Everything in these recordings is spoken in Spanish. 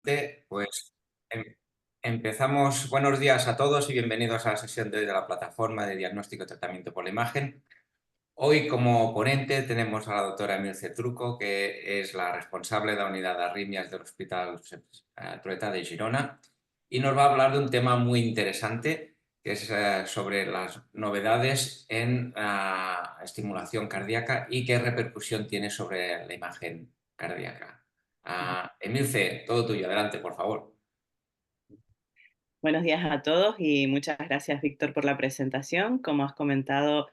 Pues em- empezamos. Buenos días a todos y bienvenidos a la sesión de la plataforma de diagnóstico y tratamiento por la imagen. Hoy como ponente tenemos a la doctora Emilce Truco, que es la responsable de la unidad de arritmias del Hospital Josep Trueta de Girona, y nos va a hablar de un tema muy interesante, que es sobre las novedades en estimulación cardíaca y qué repercusión tiene sobre la imagen cardíaca. Emilce, todo tuyo, adelante, por favor. Buenos días a todos y muchas gracias, Víctor, por la presentación. Como has comentado,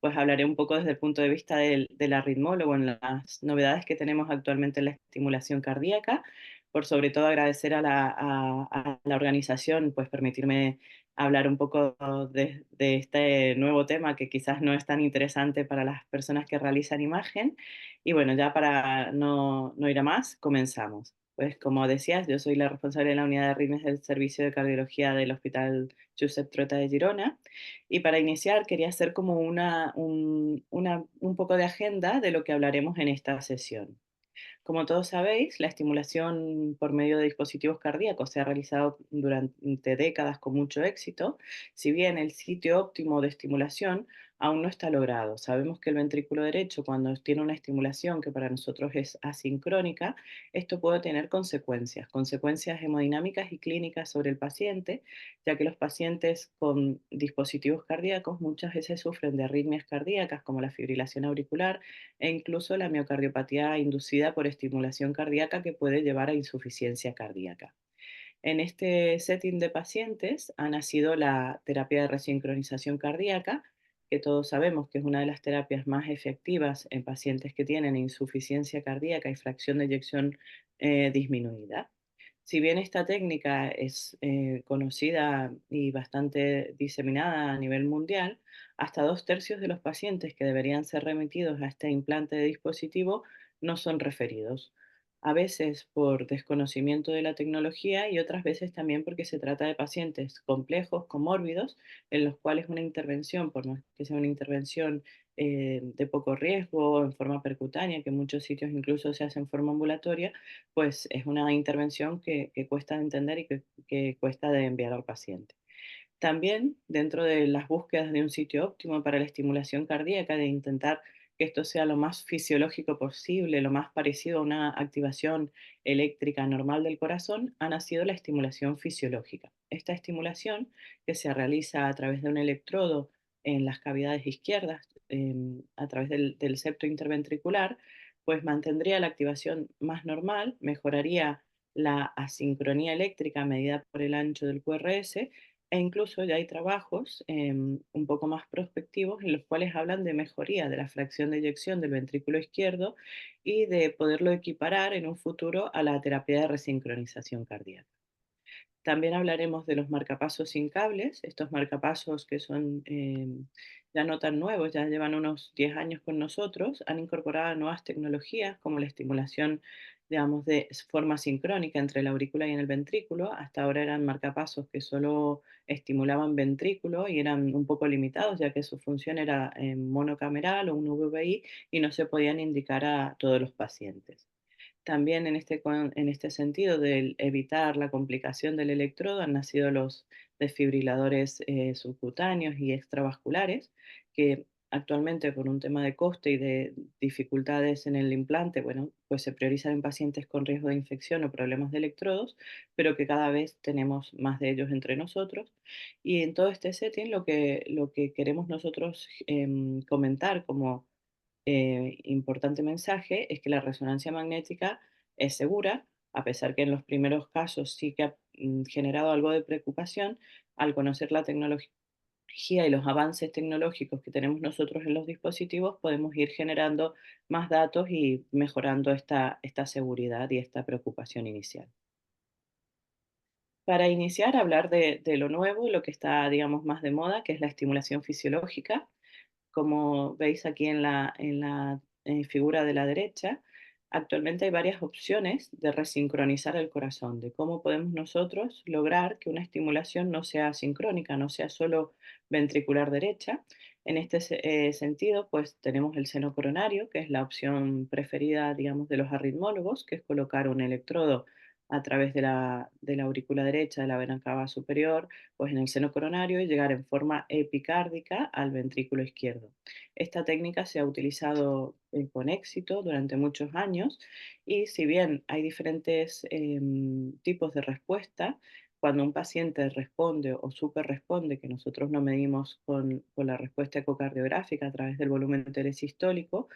pues hablaré un poco desde el punto de vista del arritmólogo en las novedades que tenemos actualmente en la estimulación cardíaca. Por sobre todo agradecer a la organización, pues permitirme hablar un poco de este nuevo tema que quizás no es tan interesante para las personas que realizan imagen. Y bueno, ya para no ir a más, comenzamos. Pues como decías, yo soy la responsable de la unidad de arritmias del servicio de cardiología del Hospital Josep Trueta de Girona. Y para iniciar quería hacer como un poco de agenda de lo que hablaremos en esta sesión. Como todos sabéis, la estimulación por medio de dispositivos cardíacos se ha realizado durante décadas con mucho éxito, si bien el sitio óptimo de estimulación aún no está logrado. Sabemos que el ventrículo derecho, cuando tiene una estimulación que para nosotros es asincrónica, esto puede tener consecuencias hemodinámicas y clínicas sobre el paciente, ya que los pacientes con dispositivos cardíacos muchas veces sufren de arritmias cardíacas como la fibrilación auricular e incluso la miocardiopatía inducida por estimulación cardíaca que puede llevar a insuficiencia cardíaca. En este setting de pacientes ha nacido la terapia de resincronización cardíaca, que todos sabemos que es una de las terapias más efectivas en pacientes que tienen insuficiencia cardíaca y fracción de eyección disminuida. Si bien esta técnica es conocida y bastante diseminada a nivel mundial, hasta 2/3 de los pacientes que deberían ser remitidos a este implante de dispositivo no son referidos. A veces por desconocimiento de la tecnología y otras veces también porque se trata de pacientes complejos, comórbidos, en los cuales una intervención, por más que sea una intervención de poco riesgo, en forma percutánea, que en muchos sitios incluso se hace en forma ambulatoria, pues es una intervención que cuesta de entender y que cuesta de enviar al paciente. También dentro de las búsquedas de un sitio óptimo para la estimulación cardíaca, de intentar que esto sea lo más fisiológico posible, lo más parecido a una activación eléctrica normal del corazón, ha nacido la estimulación fisiológica. Esta estimulación, que se realiza a través de un electrodo en las cavidades izquierdas, a través del septo interventricular, pues mantendría la activación más normal, mejoraría la asincronía eléctrica medida por el ancho del QRS, e incluso ya hay trabajos un poco más prospectivos en los cuales hablan de mejoría de la fracción de eyección del ventrículo izquierdo y de poderlo equiparar en un futuro a la terapia de resincronización cardíaca. También hablaremos de los marcapasos sin cables, estos marcapasos que son ya no tan nuevos, ya llevan unos 10 años con nosotros, han incorporado nuevas tecnologías como la estimulación, digamos, de forma sincrónica entre la aurícula y en el ventrículo. Hasta ahora eran marcapasos que solo estimulaban ventrículo y eran un poco limitados, ya que su función era monocameral o un VVI y no se podían indicar a todos los pacientes. También en este sentido de evitar la complicación del electrodo han nacido los desfibriladores subcutáneos y extravasculares, que actualmente por un tema de coste y de dificultades en el implante, bueno, pues se priorizan en pacientes con riesgo de infección o problemas de electrodos, pero que cada vez tenemos más de ellos entre nosotros. Y en todo este setting lo que queremos nosotros comentar como importante mensaje es que la resonancia magnética es segura, a pesar que en los primeros casos sí que ha generado algo de preocupación. Al conocer la tecnología y los avances tecnológicos que tenemos nosotros en los dispositivos, podemos ir generando más datos y mejorando esta seguridad y esta preocupación inicial. Para iniciar, hablar de lo nuevo, lo que está, digamos, más de moda, que es la estimulación fisiológica. Como veis aquí en la figura de la derecha, actualmente hay varias opciones de resincronizar el corazón, de cómo podemos nosotros lograr que una estimulación no sea sincrónica, no sea solo ventricular derecha. En este sentido, pues tenemos el seno coronario, que es la opción preferida, digamos, de los arritmólogos, que es colocar un electrodo a través de la aurícula derecha, de la vena cava superior, pues en el seno coronario y llegar en forma epicárdica al ventrículo izquierdo. Esta técnica se ha utilizado con éxito durante muchos años y si bien hay diferentes tipos de respuesta, cuando un paciente responde o superresponde, que nosotros no medimos con la respuesta ecocardiográfica a través del volumen telesistólico,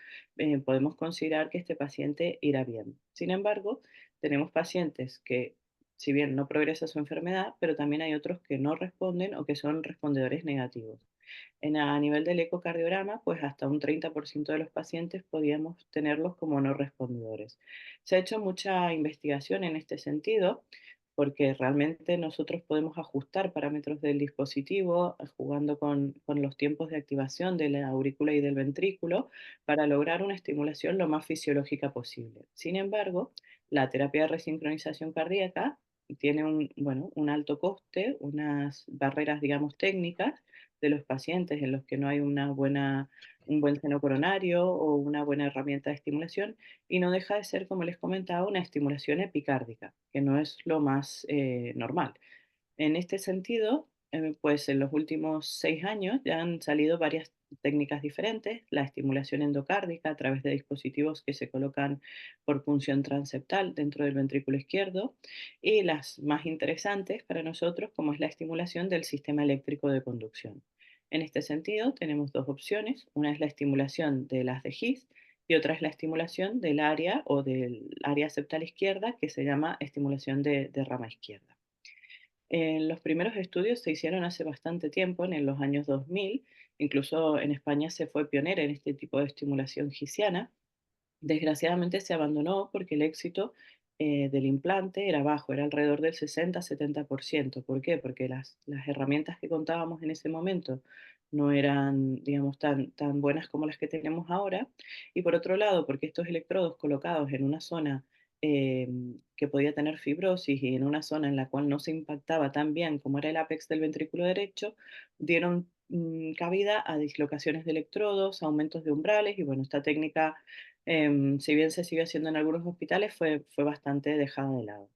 podemos considerar que este paciente irá bien. Sin embargo, tenemos pacientes que, si bien no progresa su enfermedad, pero también hay otros que no responden o que son respondedores negativos. A nivel del ecocardiograma, pues hasta un 30% de los pacientes podíamos tenerlos como no respondedores. Se ha hecho mucha investigación en este sentido porque realmente nosotros podemos ajustar parámetros del dispositivo jugando con los tiempos de activación de la aurícula y del ventrículo para lograr una estimulación lo más fisiológica posible. Sin embargo, la terapia de resincronización cardíaca tiene bueno, un alto coste, unas barreras, digamos, técnicas de los pacientes en los que no hay un buen seno coronario o una buena herramienta de estimulación y no deja de ser, como les comentaba, una estimulación epicárdica, que no es lo más normal. En este sentido, pues en los últimos 6 años ya han salido varias técnicas diferentes, la estimulación endocárdica a través de dispositivos que se colocan por punción transeptal dentro del ventrículo izquierdo y las más interesantes para nosotros como es la estimulación del sistema eléctrico de conducción. En este sentido, tenemos dos opciones, una es la estimulación de las de His y otra es la estimulación del área o del área septal izquierda que se llama estimulación de rama izquierda. Los primeros estudios se hicieron hace bastante tiempo, en los años 2000. Incluso en España se fue pionera en este tipo de estimulación gisiana. Desgraciadamente se abandonó porque el éxito del implante era bajo, era alrededor del 60-70%. ¿Por qué? Porque las herramientas que contábamos en ese momento no eran, digamos, tan buenas como las que tenemos ahora. Y por otro lado, porque estos electrodos colocados en una zona que podía tener fibrosis y en una zona en la cual no se impactaba tan bien como era el ápex del ventrículo derecho, dieron cabida a dislocaciones de electrodos, aumentos de umbrales y bueno, esta técnica si bien se sigue haciendo en algunos hospitales, fue bastante dejada de lado.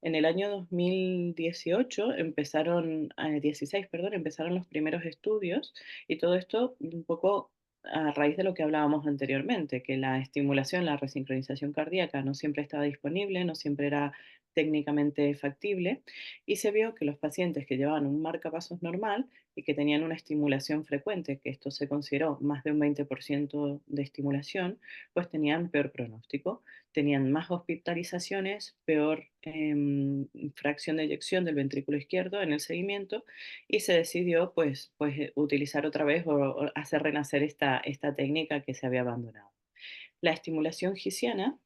En el año 2018 empezaron, 16, perdón, empezaron los primeros estudios y todo esto un poco a raíz de lo que hablábamos anteriormente, que la estimulación, la resincronización cardíaca no siempre estaba disponible, no siempre era técnicamente factible y se vio que los pacientes que llevaban un marcapasos normal y que tenían una estimulación frecuente, que esto se consideró más de un 20% de estimulación, pues tenían peor pronóstico, tenían más hospitalizaciones, peor fracción de eyección del ventrículo izquierdo en el seguimiento y se decidió utilizar otra vez o hacer renacer esta técnica que se había abandonado. La estimulación gisiana,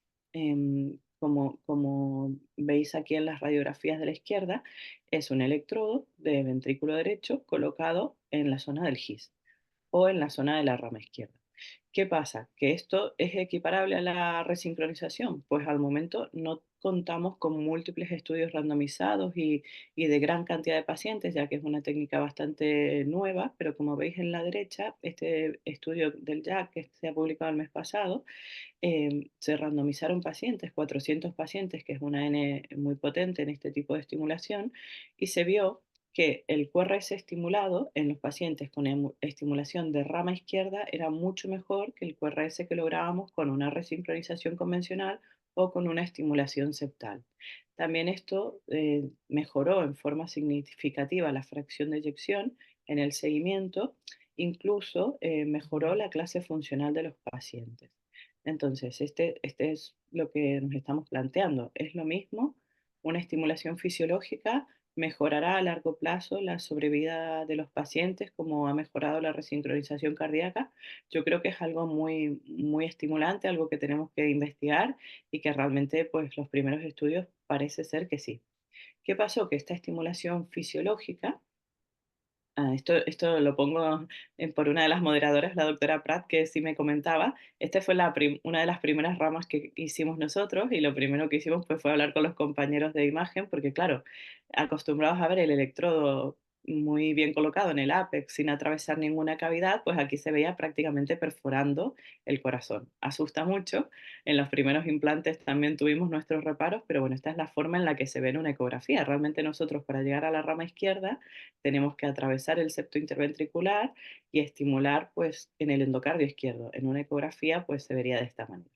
como veis aquí en las radiografías de la izquierda, es un electrodo de ventrículo derecho colocado en la zona del GIS o en la zona de la rama izquierda. ¿Qué pasa? ¿Que esto es equiparable a la resincronización? Pues al momento no contamos con múltiples estudios randomizados y de gran cantidad de pacientes, ya que es una técnica bastante nueva, pero como veis en la derecha, este estudio del JACC que se ha publicado el mes pasado, se randomizaron pacientes, 400 pacientes, que es una N muy potente en este tipo de estimulación, y se vio que el QRS estimulado en los pacientes con estimulación de rama izquierda era mucho mejor que el QRS que lográbamos con una resincronización convencional o con una estimulación septal. También esto mejoró en forma significativa la fracción de eyección en el seguimiento, incluso mejoró la clase funcional de los pacientes. Entonces, este es lo que nos estamos planteando. Es lo mismo, una estimulación fisiológica mejorará a largo plazo la sobrevida de los pacientes, como ha mejorado la resincronización cardíaca. Yo creo que es algo muy, muy estimulante, algo que tenemos que investigar y que realmente, pues, los primeros estudios parece ser que sí. ¿Qué pasó? Que esta estimulación fisiológica esto lo pongo por una de las moderadoras, la doctora Pratt, que sí me comentaba. Esta fue una de las primeras ramas que hicimos nosotros y lo primero que hicimos pues, fue hablar con los compañeros de imagen, porque claro, acostumbrados a ver el electrodo muy bien colocado en el ápex sin atravesar ninguna cavidad, pues aquí se veía prácticamente perforando el corazón. Asusta mucho. En los primeros implantes también tuvimos nuestros reparos, pero bueno, esta es la forma en la que se ve en una ecografía. Realmente nosotros para llegar a la rama izquierda tenemos que atravesar el septo interventricular y estimular pues en el endocardio izquierdo. En una ecografía pues se vería de esta manera.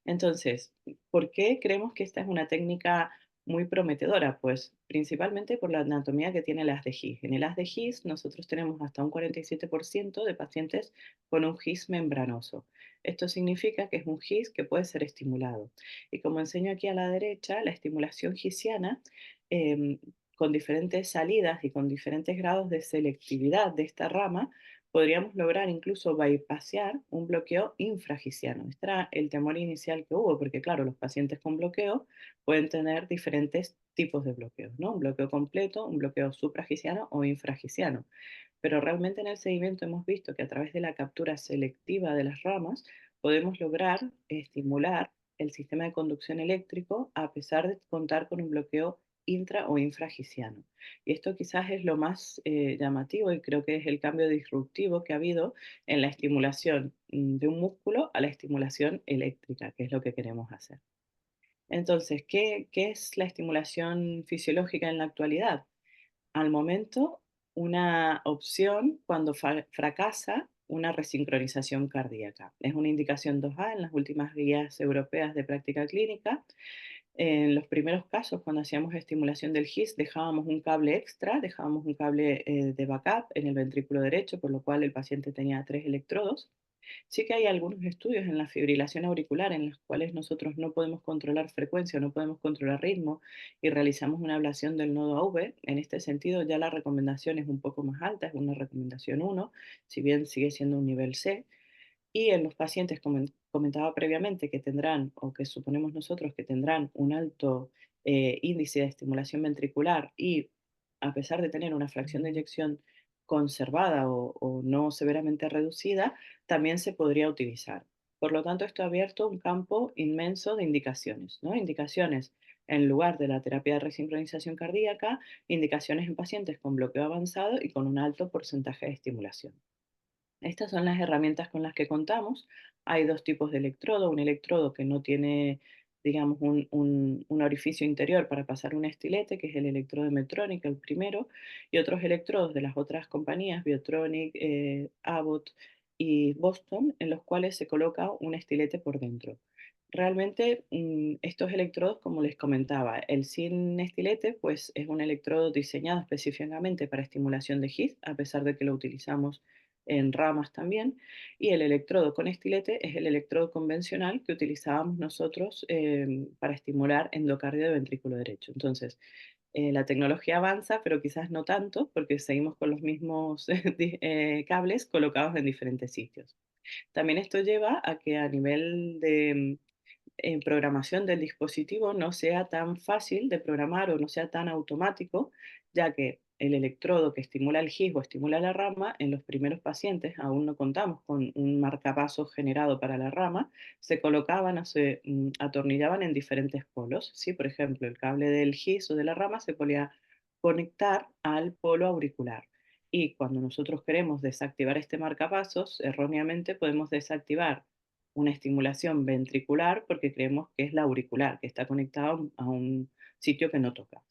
Entonces, ¿por qué creemos que esta es una técnica muy prometedora? Pues principalmente por la anatomía que tiene el haz de His. En el haz de His nosotros tenemos hasta un 47% de pacientes con un His membranoso. Esto significa que es un His que puede ser estimulado. Y como enseño aquí a la derecha, la estimulación gisiana, em, con diferentes salidas y con diferentes grados de selectividad de esta rama, podríamos lograr incluso bypassear un bloqueo infragisiano. Este era el temor inicial que hubo, porque claro, los pacientes con bloqueo pueden tener diferentes tipos de bloqueos, ¿no? Un bloqueo completo, un bloqueo supragisiano o infragisiano. Pero realmente en el seguimiento hemos visto que a través de la captura selectiva de las ramas podemos lograr estimular el sistema de conducción eléctrico a pesar de contar con un bloqueo intra o infragisiano. Y esto quizás es lo más llamativo y creo que es el cambio disruptivo que ha habido en la estimulación de un músculo a la estimulación eléctrica, que es lo que queremos hacer. Entonces, ¿qué es la estimulación fisiológica en la actualidad? Al momento, una opción cuando fracasa una resincronización cardíaca. Es una indicación 2A en las últimas guías europeas de práctica clínica. En los primeros casos, cuando hacíamos estimulación del GIS, dejábamos un cable extra, dejábamos un cable de backup en el ventrículo derecho, por lo cual el paciente tenía 3 electrodos. Sí que hay algunos estudios en la fibrilación auricular en los cuales nosotros no podemos controlar frecuencia, no podemos controlar ritmo y realizamos una ablación del nodo AV. En este sentido, ya la recomendación es un poco más alta, es una recomendación 1, si bien sigue siendo un nivel C. Y en los pacientes, como comentaba previamente, que tendrán, o que suponemos nosotros que tendrán un alto índice de estimulación ventricular y a pesar de tener una fracción de eyección conservada o no severamente reducida, también se podría utilizar. Por lo tanto, esto ha abierto un campo inmenso de indicaciones, ¿no? Indicaciones en lugar de la terapia de resincronización cardíaca, indicaciones en pacientes con bloqueo avanzado y con un alto porcentaje de estimulación. Estas son las herramientas con las que contamos. Hay dos tipos de electrodo, un electrodo que no tiene, digamos, un orificio interior para pasar un estilete, que es el electrodo de Medtronic, el primero, y otros electrodos de las otras compañías, Biotronic, Abbott y Boston, en los cuales se coloca un estilete por dentro. Realmente, estos electrodos, como les comentaba, el sin estilete, pues es un electrodo diseñado específicamente para estimulación de HIIT, a pesar de que lo utilizamos en ramas también, y el electrodo con estilete es el electrodo convencional que utilizábamos nosotros para estimular endocardio de ventrículo derecho. Entonces, la tecnología avanza, pero quizás no tanto, porque seguimos con los mismos cables colocados en diferentes sitios. También esto lleva a que a nivel de programación del dispositivo no sea tan fácil de programar o no sea tan automático, ya que el electrodo que estimula el GIS o estimula la rama, en los primeros pacientes aún no contamos con un marcapasos generado para la rama, se colocaban o se atornillaban en diferentes polos. ¿Sí? Por ejemplo, el cable del GIS o de la rama se podía conectar al polo auricular. Y cuando nosotros queremos desactivar este marcapasos, erróneamente podemos desactivar una estimulación ventricular porque creemos que es la auricular, que está conectado a un sitio que no toca.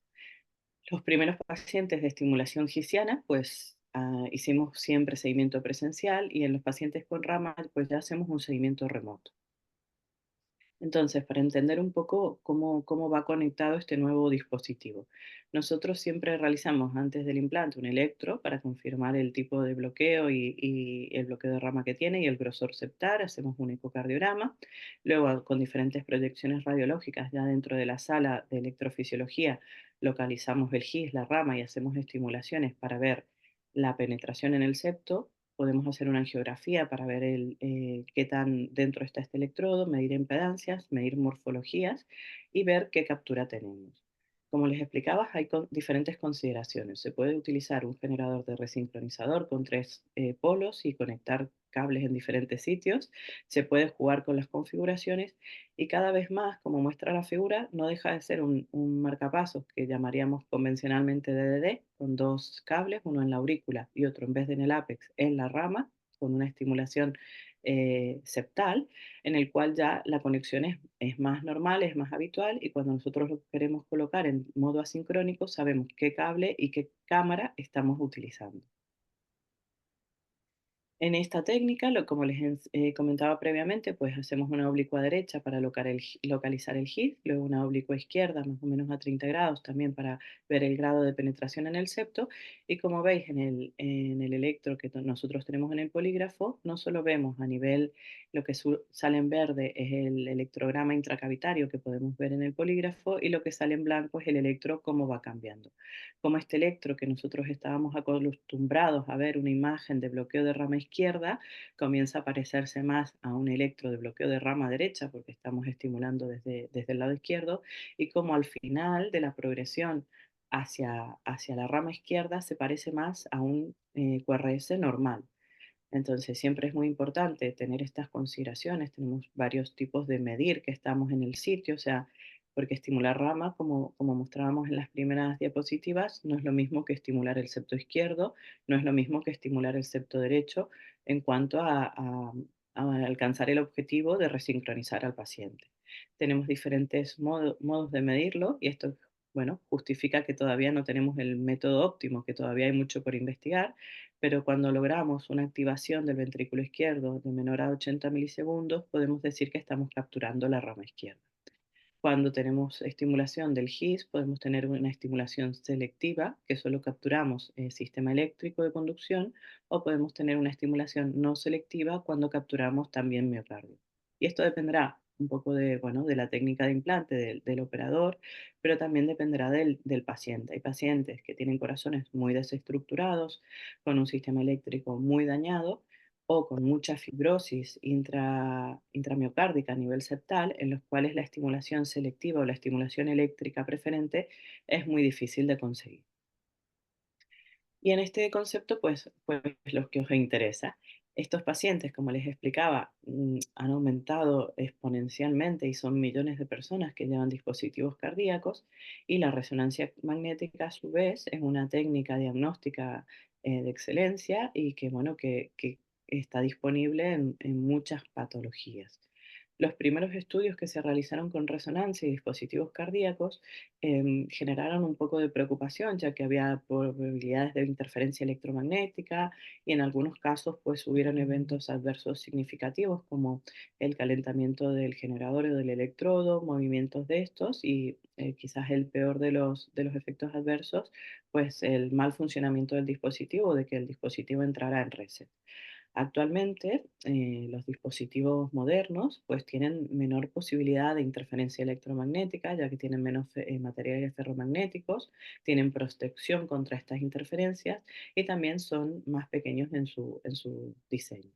Los primeros pacientes de estimulación gisiana, pues hicimos siempre seguimiento presencial y en los pacientes con rama, pues ya hacemos un seguimiento remoto. Entonces, para entender un poco cómo va conectado este nuevo dispositivo, nosotros siempre realizamos antes del implante un electro para confirmar el tipo de bloqueo y el bloqueo de rama que tiene y el grosor septal, hacemos un ecocardiograma, luego con diferentes proyecciones radiológicas ya dentro de la sala de electrofisiología localizamos el GIS, la rama y hacemos estimulaciones para ver la penetración en el septo. Podemos hacer una angiografía para ver qué tan dentro está este electrodo, medir impedancias, medir morfologías y ver qué captura tenemos. Como les explicaba, hay diferentes consideraciones. Se puede utilizar un generador de resincronizador con tres polos y conectar cables en diferentes sitios. Se puede jugar con las configuraciones y cada vez más, como muestra la figura, no deja de ser un marcapasos que llamaríamos convencionalmente DDD, con dos cables, uno en la aurícula y otro en vez de en el ápex en la rama, con una estimulación septal, en el cual ya la conexión es más normal, es más habitual y cuando nosotros lo queremos colocar en modo asincrónico sabemos qué cable y qué cámara estamos utilizando. En esta técnica, como les comentaba previamente, pues hacemos una oblicua derecha para localizar el HIF, luego una oblicua izquierda más o menos a 30 grados también para ver el grado de penetración en el septo. Y como veis en el electro que nosotros tenemos en el polígrafo, no solo vemos a nivel, lo que sale en verde es el electrograma intracavitario que podemos ver en el polígrafo y lo que sale en blanco es el electro, cómo va cambiando. Como este electro que nosotros estábamos acostumbrados a ver una imagen de bloqueo de rama izquierda, comienza a parecerse más a un electro de bloqueo de rama derecha, porque estamos estimulando desde el lado izquierdo, y como al final de la progresión hacia la rama izquierda se parece más a un QRS normal. Entonces, siempre es muy importante tener estas consideraciones. Tenemos varios tipos de medir que estamos en el sitio, o sea, porque estimular rama, como mostrábamos en las primeras diapositivas, no es lo mismo que estimular el septo izquierdo, no es lo mismo que estimular el septo derecho en cuanto a alcanzar el objetivo de resincronizar al paciente. Tenemos diferentes modos de medirlo y esto, bueno, justifica que todavía no tenemos el método óptimo, que todavía hay mucho por investigar, pero cuando logramos una activación del ventrículo izquierdo de menor a 80 milisegundos, podemos decir que estamos capturando la rama izquierda. Cuando tenemos estimulación del GIS, podemos tener una estimulación selectiva, que solo capturamos el sistema eléctrico de conducción, o podemos tener una estimulación no selectiva cuando capturamos también miocardio. Y esto dependerá un poco de, bueno, de la técnica de implante del operador, pero también dependerá del paciente. Hay pacientes que tienen corazones muy desestructurados, con un sistema eléctrico muy dañado, o con mucha fibrosis intramiocárdica a nivel septal, en los cuales la estimulación selectiva o la estimulación eléctrica preferente es muy difícil de conseguir. Y en este concepto, pues lo que os interesa. Estos pacientes, como les explicaba, han aumentado exponencialmente y son millones de personas que llevan dispositivos cardíacos y la resonancia magnética a su vez es una técnica diagnóstica de excelencia y que, bueno, que está disponible en muchas patologías. Los primeros estudios que se realizaron con resonancia y dispositivos cardíacos generaron un poco de preocupación, ya que había probabilidades de interferencia electromagnética y en algunos casos pues hubieron eventos adversos significativos como el calentamiento del generador o del electrodo, movimientos de estos y quizás el peor de los efectos adversos, pues el mal funcionamiento del dispositivo, de que el dispositivo entrara en reset. Actualmente, los dispositivos modernos pues tienen menor posibilidad de interferencia electromagnética, ya que tienen menos materiales ferromagnéticos, tienen protección contra estas interferencias y también son más pequeños en su diseño.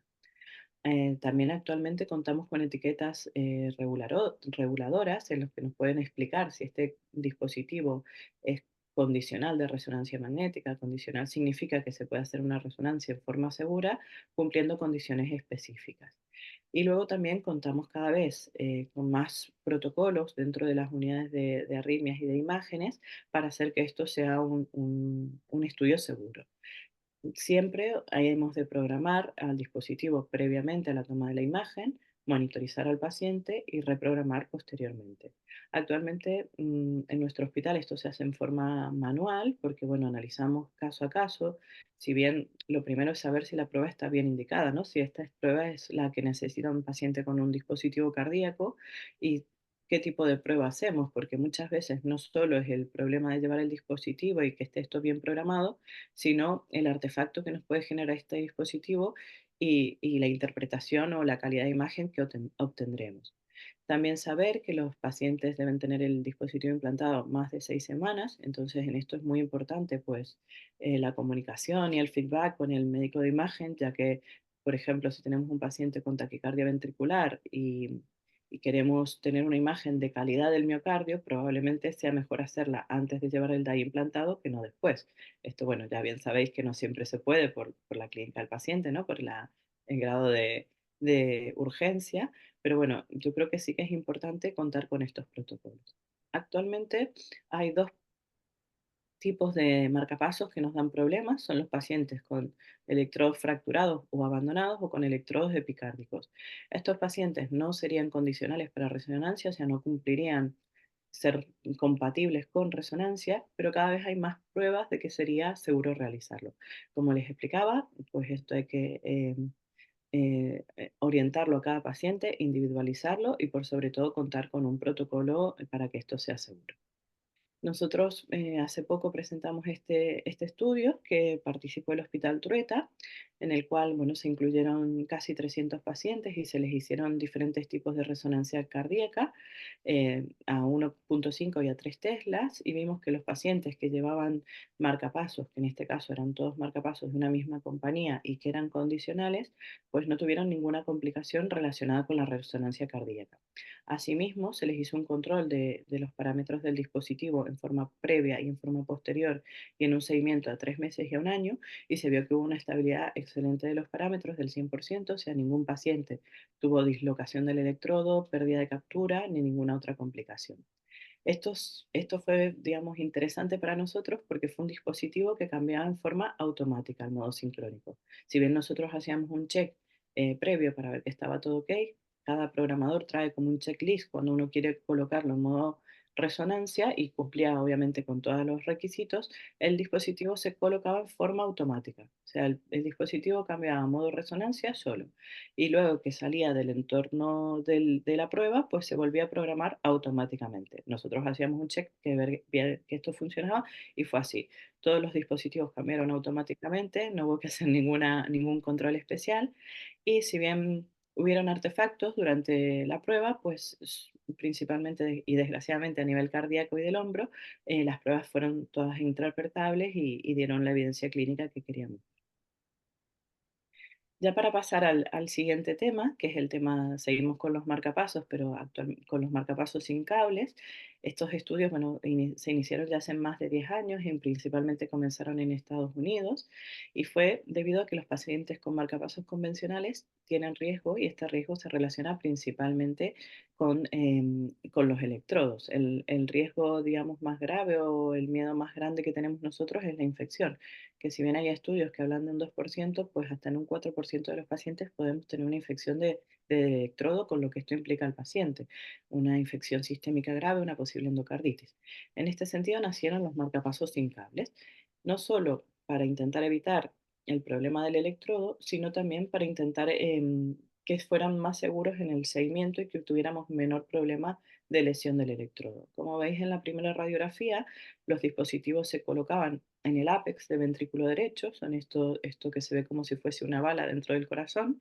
También actualmente contamos con etiquetas reguladoras en las que nos pueden explicar si este dispositivo es condicional de resonancia magnética. Condicional significa que se puede hacer una resonancia en forma segura cumpliendo condiciones específicas. Y luego también contamos cada vez con más protocolos dentro de las unidades de arritmias y de imágenes para hacer que esto sea un estudio seguro. Siempre hemos de programar al dispositivo previamente a la toma de la imagen, monitorizar al paciente y reprogramar posteriormente. Actualmente en nuestro hospital esto se hace en forma manual porque bueno, analizamos caso a caso, si bien lo primero es saber si la prueba está bien indicada, ¿no? Si esta prueba es la que necesita un paciente con un dispositivo cardíaco y qué tipo de prueba hacemos, porque muchas veces no solo es el problema de llevar el dispositivo y que esté esto bien programado, sino el artefacto que nos puede generar este dispositivo y la interpretación o la calidad de imagen que obtendremos. También saber que los pacientes deben tener el dispositivo implantado más de 6 semanas, entonces en esto es muy importante pues la comunicación y el feedback con el médico de imagen, ya que, por ejemplo, si tenemos un paciente con taquicardia ventricular y queremos tener una imagen de calidad del miocardio, probablemente sea mejor hacerla antes de llevar el DAI implantado que no después. Esto, bueno, ya bien sabéis que no siempre se puede por la clínica del paciente, ¿no? Por el grado de urgencia, pero bueno, yo creo que sí que es importante contar con estos protocolos. Actualmente hay dos tipos de marcapasos que nos dan problemas, son los pacientes con electrodos fracturados o abandonados o con electrodos epicárdicos. Estos pacientes no serían condicionales para resonancia, o sea, no cumplirían ser compatibles con resonancia, pero cada vez hay más pruebas de que sería seguro realizarlo. Como les explicaba, pues esto hay que orientarlo a cada paciente, individualizarlo y por sobre todo contar con un protocolo para que esto sea seguro. Nosotros hace poco presentamos este estudio que participó el Hospital Trueta, en el cual bueno, se incluyeron casi 300 pacientes y se les hicieron diferentes tipos de resonancia cardíaca a 1,5 y a 3 teslas, y vimos que los pacientes que llevaban marcapasos, que en este caso eran todos marcapasos de una misma compañía y que eran condicionales, pues no tuvieron ninguna complicación relacionada con la resonancia cardíaca. Asimismo, se les hizo un control de los parámetros del dispositivo en forma previa y en forma posterior y en un seguimiento a 3 meses y a un año, y se vio que hubo una estabilidad excelente de los parámetros del 100%, o sea, ningún paciente tuvo dislocación del electrodo, pérdida de captura ni ninguna otra complicación. Esto fue, digamos, interesante para nosotros porque fue un dispositivo que cambiaba en forma automática al modo sincrónico. Si bien nosotros hacíamos un check previo para ver que estaba todo ok, cada programador trae como un checklist cuando uno quiere colocarlo en modo resonancia y cumplía obviamente con todos los requisitos, el dispositivo se colocaba en forma automática. O sea, el dispositivo cambiaba a modo resonancia solo. Y luego que salía del entorno de la prueba, pues se volvía a programar automáticamente. Nosotros hacíamos un check que ver que esto funcionaba y fue así. Todos los dispositivos cambiaron automáticamente, no hubo que hacer ningún control especial, y si bien hubieron artefactos durante la prueba, pues principalmente y desgraciadamente a nivel cardíaco y del hombro, las pruebas fueron todas interpretables y dieron la evidencia clínica que queríamos. Ya para pasar al siguiente tema, que es el tema, seguimos con los marcapasos, pero con los marcapasos sin cables. Estos estudios, bueno, se iniciaron ya hace más de 10 años y principalmente comenzaron en Estados Unidos, y fue debido a que los pacientes con marcapasos convencionales tienen riesgo, y este riesgo se relaciona principalmente con los electrodos. El riesgo, digamos, más grave o el miedo más grande que tenemos nosotros es la infección, que si bien hay estudios que hablan de un 2%, pues hasta en un 4% de los pacientes podemos tener una infección de electrodo, con lo que esto implica al paciente, una infección sistémica grave, una posible endocarditis. En este sentido nacieron los marcapasos sin cables, no solo para intentar evitar el problema del electrodo, sino también para intentar que fueran más seguros en el seguimiento y que tuviéramos menor problema de lesión del electrodo. Como veis en la primera radiografía, los dispositivos se colocaban en el ápex del ventrículo derecho, son esto que se ve como si fuese una bala dentro del corazón,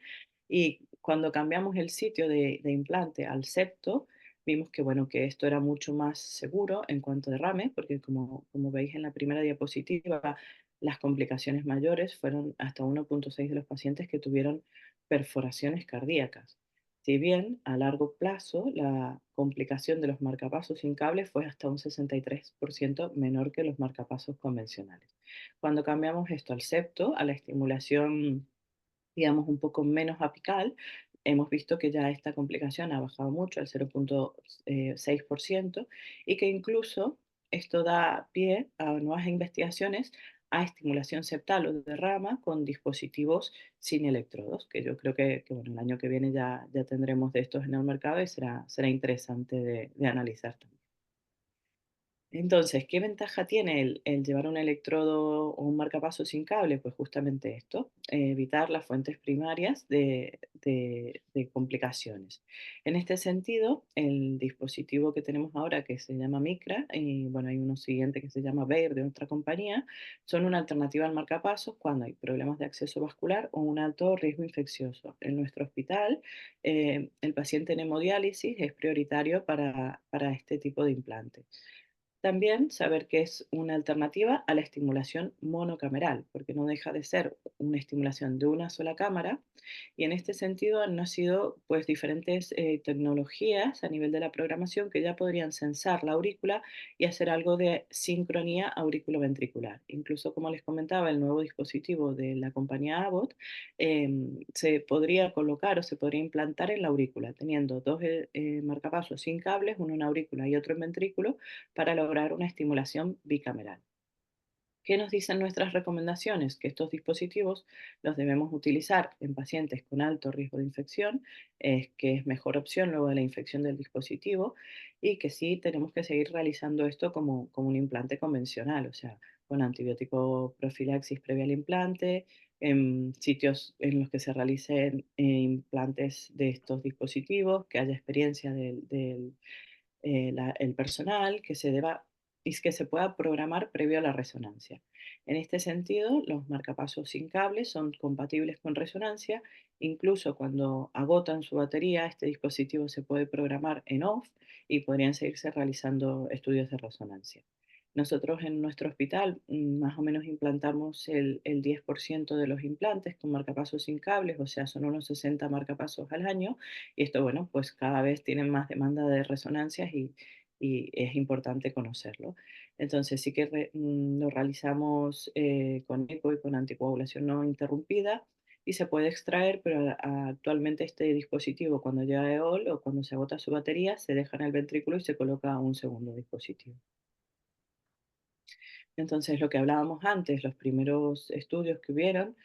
y cuando cambiamos el sitio de implante al septo, vimos que, bueno, que esto era mucho más seguro en cuanto a derrame, porque como veis en la primera diapositiva, las complicaciones mayores fueron hasta 1,6 de los pacientes que tuvieron perforaciones cardíacas. Si bien a largo plazo la complicación de los marcapasos sin cable fue hasta un 63% menor que los marcapasos convencionales. Cuando cambiamos esto al septo, a la estimulación, digamos, un poco menos apical, hemos visto que ya esta complicación ha bajado mucho, al 0,6%, y que incluso esto da pie a nuevas investigaciones a estimulación septal o de rama con dispositivos sin electrodos, que yo creo que bueno, el año que viene ya tendremos de estos en el mercado y será interesante de analizar también. Entonces, ¿qué ventaja tiene el llevar un electrodo o un marcapaso sin cable? Pues justamente esto, evitar las fuentes primarias de complicaciones. En este sentido, el dispositivo que tenemos ahora, que se llama Micra, y bueno, hay uno siguiente que se llama Bayer de otra compañía, son una alternativa al marcapasos cuando hay problemas de acceso vascular o un alto riesgo infeccioso. En nuestro hospital, el paciente en hemodiálisis es prioritario para este tipo de implante. También saber que es una alternativa a la estimulación monocameral, porque no deja de ser una estimulación de una sola cámara, y en este sentido han nacido pues diferentes tecnologías a nivel de la programación que ya podrían sensar la aurícula y hacer algo de sincronía auriculoventricular. Incluso como les comentaba, el nuevo dispositivo de la compañía Abbott se podría colocar o se podría implantar en la aurícula, teniendo dos marcapasos sin cables, uno en aurícula y otro en ventrículo, para lograr una estimulación bicameral. ¿Qué nos dicen nuestras recomendaciones? Que estos dispositivos los debemos utilizar en pacientes con alto riesgo de infección, que es mejor opción luego de la infección del dispositivo, y que sí tenemos que seguir realizando esto como un implante convencional, o sea, con antibiótico profilaxis previa al implante, en sitios en los que se realicen implantes de estos dispositivos, que haya experiencia el personal, que se deba y que se pueda programar previo a la resonancia. En este sentido, los marcapasos sin cable son compatibles con resonancia. Incluso cuando agotan su batería, este dispositivo se puede programar en off y podrían seguirse realizando estudios de resonancia. Nosotros en nuestro hospital más o menos implantamos el 10% de los implantes con marcapasos sin cables, o sea, son unos 60 marcapasos al año, y esto, bueno, pues cada vez tienen más demanda de resonancias y es importante conocerlo. Entonces sí que lo realizamos con eco y con anticoagulación no interrumpida y se puede extraer, pero actualmente este dispositivo cuando llega a EOL o cuando se agota su batería se deja en el ventrículo y se coloca un segundo dispositivo. Entonces, lo que hablábamos antes, los primeros estudios que hubieron,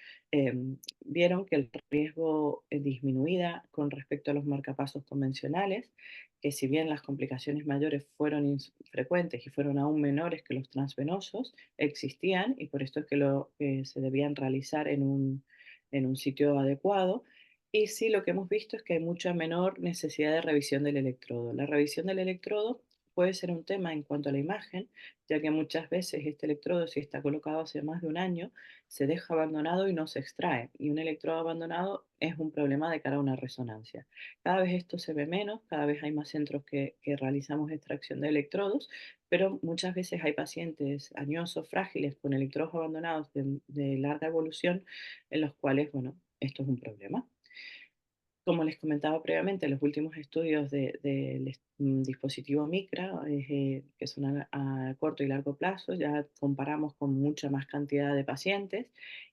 vieron que el riesgo disminuía con respecto a los marcapasos convencionales, que si bien las complicaciones mayores fueron frecuentes y fueron aún menores que los transvenosos, existían y por esto es que se debían realizar en un sitio adecuado. Y sí, lo que hemos visto es que hay mucha menor necesidad de revisión del electrodo. La revisión del electrodo puede ser un tema en cuanto a la imagen, ya que muchas veces este electrodo, si está colocado hace más de un año, se deja abandonado y no se extrae. Y un electrodo abandonado es un problema de cara a una resonancia. Cada vez esto se ve menos, cada vez hay más centros que realizamos extracción de electrodos, pero muchas veces hay pacientes añosos, frágiles, con electrodos abandonados de larga evolución, en los cuales, bueno, esto es un problema. Como les comentaba previamente, los últimos estudios del dispositivo Micra, que son a corto y largo plazo, ya comparamos con mucha más cantidad de pacientes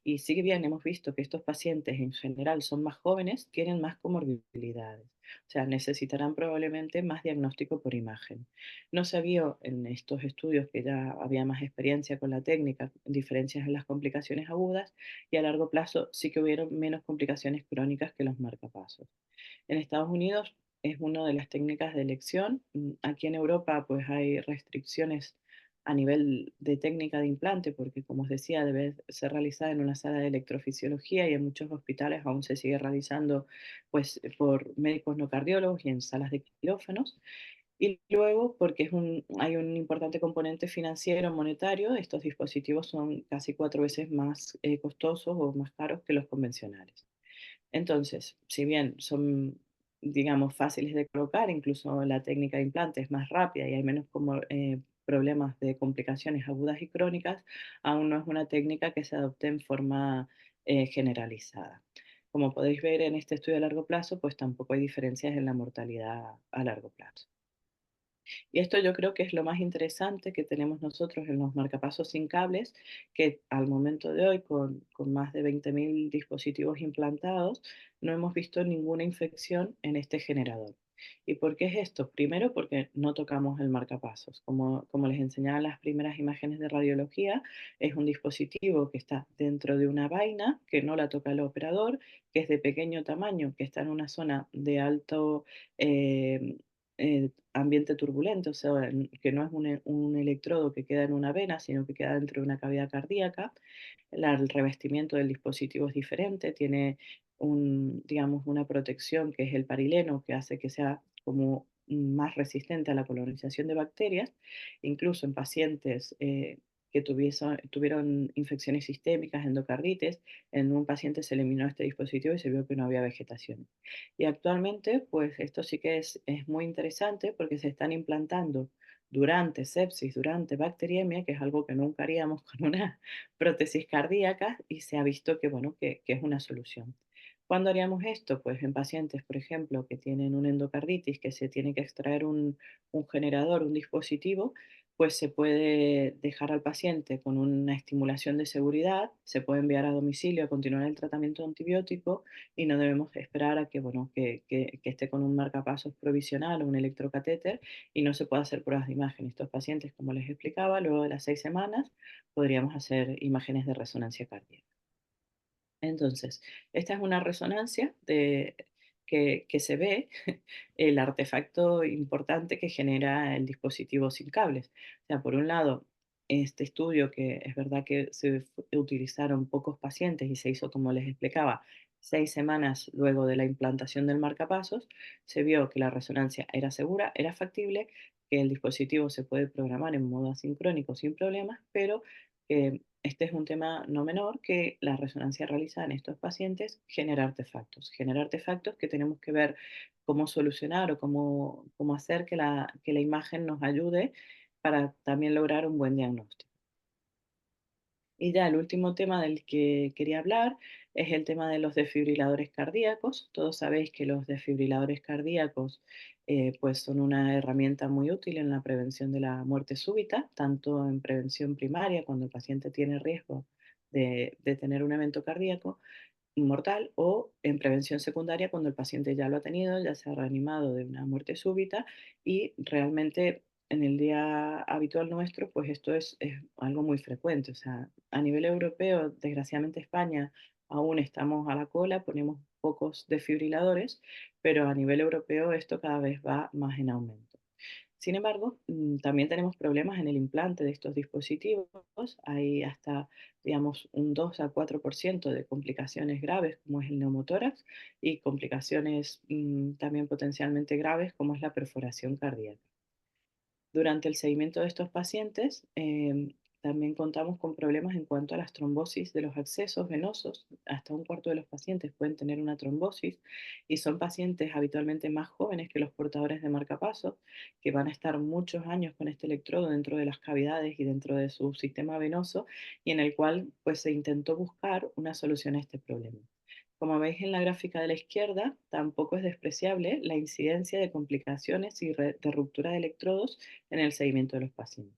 y si bien hemos visto que estos pacientes en general son más jóvenes, tienen más comorbilidades. O sea, necesitarán probablemente más diagnóstico por imagen. No se vio en estos estudios que ya había más experiencia con la técnica, diferencias en las complicaciones agudas, y a largo plazo sí que hubieron menos complicaciones crónicas que los marcapasos. En Estados Unidos es una de las técnicas de elección. Aquí en Europa pues hay restricciones a nivel de técnica de implante porque como os decía debe ser realizada en una sala de electrofisiología y en muchos hospitales aún se sigue realizando pues por médicos no cardiólogos y en salas de quirófanos. Y luego, porque hay un importante componente financiero, monetario, estos dispositivos son casi 4 veces más costosos o más caros que los convencionales. Entonces, si bien son, digamos, fáciles de colocar, incluso la técnica de implante es más rápida y hay menos problemas de complicaciones agudas y crónicas, aún no es una técnica que se adopte en forma generalizada. Como podéis ver en este estudio a largo plazo, pues tampoco hay diferencias en la mortalidad a largo plazo. Y esto yo creo que es lo más interesante que tenemos nosotros en los marcapasos sin cables, que al momento de hoy, con más de 20.000 dispositivos implantados, no hemos visto ninguna infección en este generador. ¿Y por qué es esto? Primero, porque no tocamos el marcapasos. Como les enseñaba en las primeras imágenes de radiología, es un dispositivo que está dentro de una vaina, que no la toca el operador, que es de pequeño tamaño, que está en una zona de alto eh, ambiente turbulento, o sea, que no es un electrodo que queda en una vena, sino que queda dentro de una cavidad cardíaca. El revestimiento del dispositivo es diferente, tiene digamos, una protección que es el parileno, que hace que sea como más resistente a la colonización de bacterias, incluso en pacientes que tuvieron infecciones sistémicas, endocarditis, en un paciente se eliminó este dispositivo y se vio que no había vegetación. Y actualmente, pues esto sí que es muy interesante porque se están implantando durante sepsis, durante bacteriemia, que es algo que nunca haríamos con una prótesis cardíaca y se ha visto que, bueno, que es una solución. ¿Cuándo haríamos esto? Pues en pacientes, por ejemplo, que tienen una endocarditis, que se tiene que extraer un generador, un dispositivo, pues se puede dejar al paciente con una estimulación de seguridad, se puede enviar a domicilio a continuar el tratamiento antibiótico y no debemos esperar a que, bueno, que esté con un marcapasos provisional o un electrocatéter y no se puede hacer pruebas de imagen. Estos pacientes, como les explicaba, luego de las 6 semanas podríamos hacer imágenes de resonancia cardíaca. Entonces, esta es una resonancia que se ve el artefacto importante que genera el dispositivo sin cables. O sea, por un lado, este estudio que es verdad que utilizaron pocos pacientes y se hizo, como les explicaba, 6 semanas luego de la implantación del marcapasos, se vio que la resonancia era segura, era factible, que el dispositivo se puede programar en modo asincrónico sin problemas, pero que este es un tema no menor que la resonancia realizada en estos pacientes genera artefactos que tenemos que ver cómo solucionar o cómo hacer que la imagen nos ayude para también lograr un buen diagnóstico. Y ya el último tema del que quería hablar es el tema de los desfibriladores cardíacos. Todos sabéis que los desfibriladores cardíacos pues son una herramienta muy útil en la prevención de la muerte súbita, tanto en prevención primaria, cuando el paciente tiene riesgo de tener un evento cardíaco, mortal o en prevención secundaria cuando el paciente ya lo ha tenido, ya se ha reanimado de una muerte súbita y realmente en el día habitual nuestro, pues esto es algo muy frecuente. O sea, a nivel europeo, desgraciadamente España aún estamos a la cola, ponemos pocos desfibriladores, pero a nivel europeo esto cada vez va más en aumento. Sin embargo, también tenemos problemas en el implante de estos dispositivos. Hay hasta, digamos, un 2 a 4% de complicaciones graves, como es el neumotórax, y complicaciones también potencialmente graves, como es la perforación cardíaca. Durante el seguimiento de estos pacientes, también contamos con problemas en cuanto a las trombosis de los accesos venosos. Hasta un cuarto de los pacientes pueden tener una trombosis y son pacientes habitualmente más jóvenes que los portadores de marcapasos, que van a estar muchos años con este electrodo dentro de las cavidades y dentro de su sistema venoso y en el cual pues se intentó buscar una solución a este problema. Como veis en la gráfica de la izquierda, tampoco es despreciable la incidencia de complicaciones y de ruptura de electrodos en el seguimiento de los pacientes.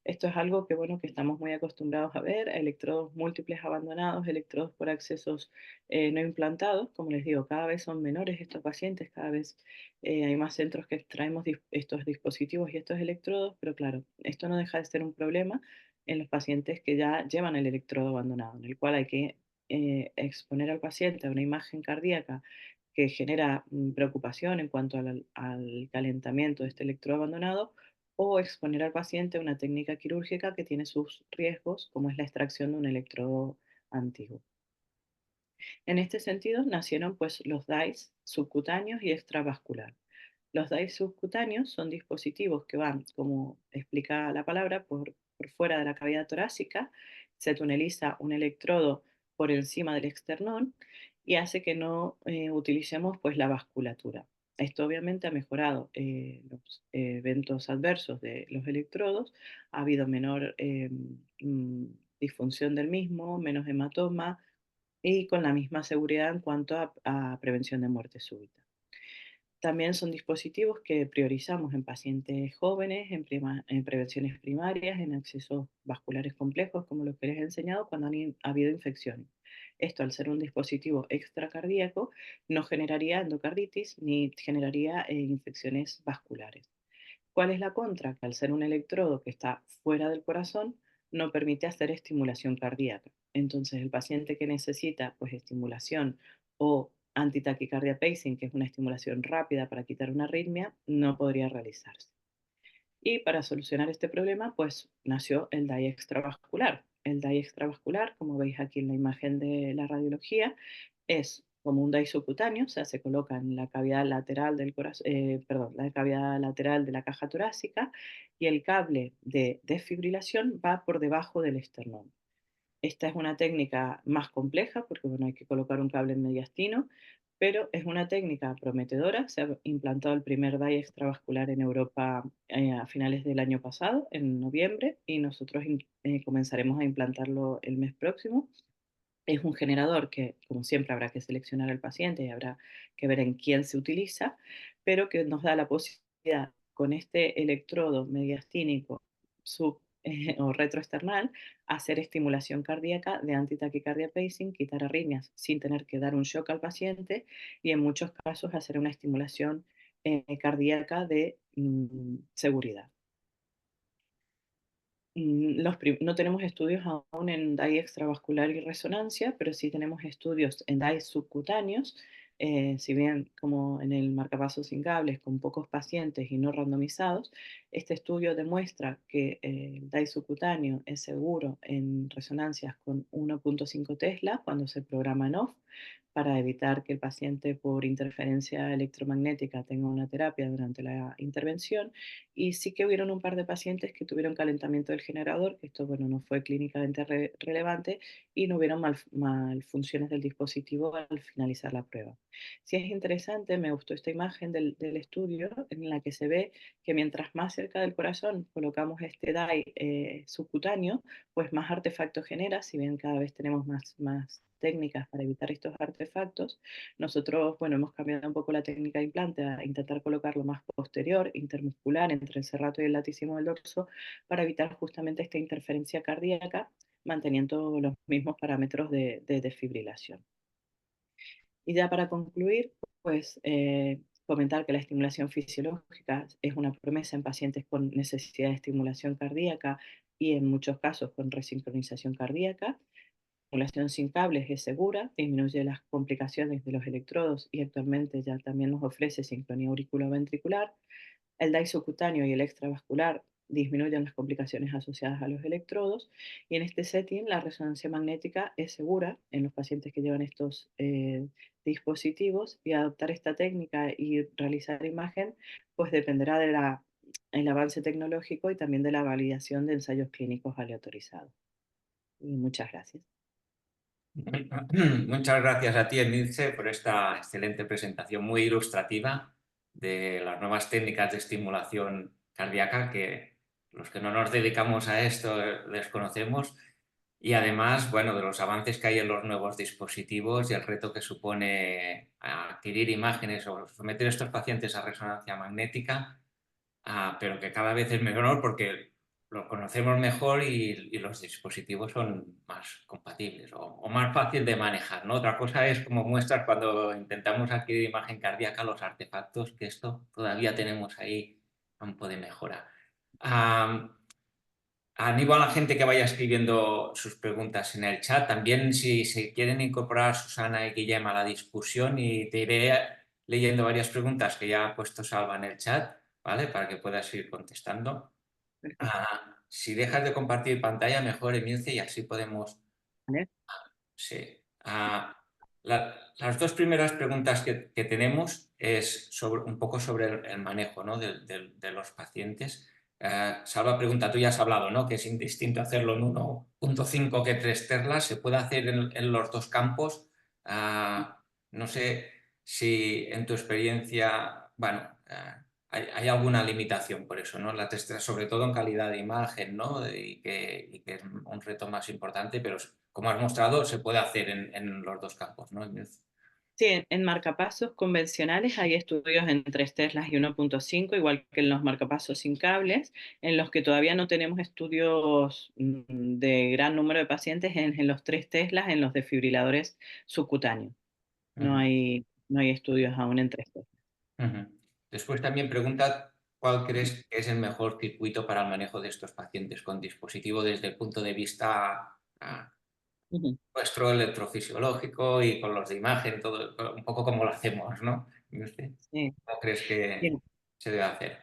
Esto es algo que, bueno, que estamos muy acostumbrados a ver, electrodos múltiples abandonados, electrodos por accesos no implantados. Como les digo, cada vez son menores estos pacientes, cada vez hay más centros que extraemos estos dispositivos y estos electrodos, pero claro, esto no deja de ser un problema en los pacientes que ya llevan el electrodo abandonado, en el cual hay que exponer al paciente a una imagen cardíaca que genera preocupación en cuanto al calentamiento de este electrodo abandonado o exponer al paciente a una técnica quirúrgica que tiene sus riesgos, como es la extracción de un electrodo antiguo. En este sentido, nacieron pues los DICE subcutáneos y extravascular. Los DICE subcutáneos son dispositivos que van, como explica la palabra, por fuera de la cavidad torácica, se tuneliza un electrodo por encima del esternón y hace que no utilicemos pues la vasculatura. Esto obviamente ha mejorado los eventos adversos de los electrodos, ha habido menor disfunción del mismo, menos hematoma, y con la misma seguridad en cuanto a prevención de muerte súbita. También son dispositivos que priorizamos en pacientes jóvenes, en prevenciones primarias, en accesos vasculares complejos, como los que les he enseñado, cuando han habido infecciones. Esto, al ser un dispositivo extracardíaco, no generaría endocarditis ni generaría infecciones vasculares. ¿Cuál es la contra? Que al ser un electrodo que está fuera del corazón, no permite hacer estimulación cardíaca. Entonces, el paciente que necesita pues, estimulación o antitaquicardia pacing, que es una estimulación rápida para quitar una arritmia, no podría realizarse. Y para solucionar este problema, pues nació el DAI extravascular. El DAI extravascular, como veis aquí en la imagen de la radiología, es como un DAI subcutáneo, o sea, se coloca en la cavidad lateral del corazón, perdón, la cavidad lateral de la caja torácica y el cable de desfibrilación va por debajo del esternón. Esta es una técnica más compleja porque bueno, hay que colocar un cable en mediastino, pero es una técnica prometedora. Se ha implantado el primer DAI extravascular en Europa a finales del año pasado, en noviembre, y nosotros comenzaremos a implantarlo el mes próximo. Es un generador que, como siempre, habrá que seleccionar al paciente y habrá que ver en quién se utiliza, pero que nos da la posibilidad con este electrodo mediastínico o retroesternal hacer estimulación cardíaca de antitaquicardia pacing, quitar arritmias sin tener que dar un shock al paciente y en muchos casos hacer una estimulación cardíaca de seguridad. No tenemos estudios aún en DAI extravascular y resonancia, pero sí tenemos estudios en DAI subcutáneos. Si bien como en el marcapasos sin cables con pocos pacientes y no randomizados, este estudio demuestra que el DAI subcutáneo es seguro en resonancias con 1.5 Tesla cuando se programa en off, para evitar que el paciente por interferencia electromagnética tenga una terapia durante la intervención. Y sí que hubieron un par de pacientes que tuvieron calentamiento del generador, que esto, bueno, no fue clínicamente relevante, y no hubieron malfunciones del dispositivo al finalizar la prueba. Si es interesante, me gustó esta imagen del estudio en la que se ve que mientras más cerca del corazón colocamos este DAI subcutáneo, pues más artefactos genera. Si bien cada vez tenemos más técnicas para evitar estos artefactos, nosotros, bueno, hemos cambiado un poco la técnica de implante a intentar colocarlo más posterior, intermuscular, entre el serrato y el latísimo del dorso, para evitar justamente esta interferencia cardíaca, manteniendo los mismos parámetros de desfibrilación. Y ya para concluir, pues comentar que la estimulación fisiológica es una promesa en pacientes con necesidad de estimulación cardíaca y en muchos casos con resincronización cardíaca. La estimulación sin cables es segura, disminuye las complicaciones de los electrodos y actualmente ya también nos ofrece sincronía auriculoventricular. El DAI subcutáneo y el extravascular disminuyen las complicaciones asociadas a los electrodos, y en este setting la resonancia magnética es segura en los pacientes que llevan estos dispositivos, y adoptar esta técnica y realizar imagen pues dependerá del avance tecnológico y también de la validación de ensayos clínicos aleatorizados. Y muchas gracias. Muchas gracias a ti, Emilce, por esta excelente presentación muy ilustrativa de las nuevas técnicas de estimulación cardíaca que los que no nos dedicamos a esto desconocemos, y además, bueno, de los avances que hay en los nuevos dispositivos y el reto que supone adquirir imágenes o someter a estos pacientes a resonancia magnética, pero que cada vez es menor porque lo conocemos mejor y los dispositivos son más compatibles o más fácil de manejar, ¿no? Otra cosa es, como muestras, cuando intentamos adquirir imagen cardíaca, los artefactos, que esto todavía tenemos ahí campo de mejora. Animo a la gente que vaya escribiendo sus preguntas en el chat. También, si se quieren incorporar Susana y Guillem a la discusión, y te iré leyendo varias preguntas que ya ha puesto Salva en el chat, ¿vale? Para que puedas ir contestando. Perfecto. Si dejas de compartir pantalla, mejor, Emilce, y así podemos... ¿Vale? Sí. Las dos primeras preguntas que tenemos es un poco sobre el manejo, ¿no? de los pacientes. Salva pregunta, tú ya has hablado, ¿no? Que es indistinto hacerlo en 1.5 que 3 terlas. ¿Se puede hacer en los dos campos? No sé si en tu experiencia, bueno, hay alguna limitación por eso, ¿no? La testra, sobre todo en calidad de imagen, ¿no? Y que es un reto más importante, pero como has mostrado, se puede hacer en los dos campos, ¿no? Sí, en marcapasos convencionales hay estudios en 3 Teslas y 1.5, igual que en los marcapasos sin cables, en los que todavía no tenemos estudios de gran número de pacientes en los 3 Teslas, en los desfibriladores subcutáneos. Ujú, No hay estudios aún en 3 Teslas. ujú. Después también pregunta cuál crees que es el mejor circuito para el manejo de estos pacientes con dispositivo desde el punto de vista Ujú. nuestro electrofisiológico y con los de imagen, todo un poco como lo hacemos, ¿no? ¿Y usted Sí. cómo crees que Bien. se debe hacer?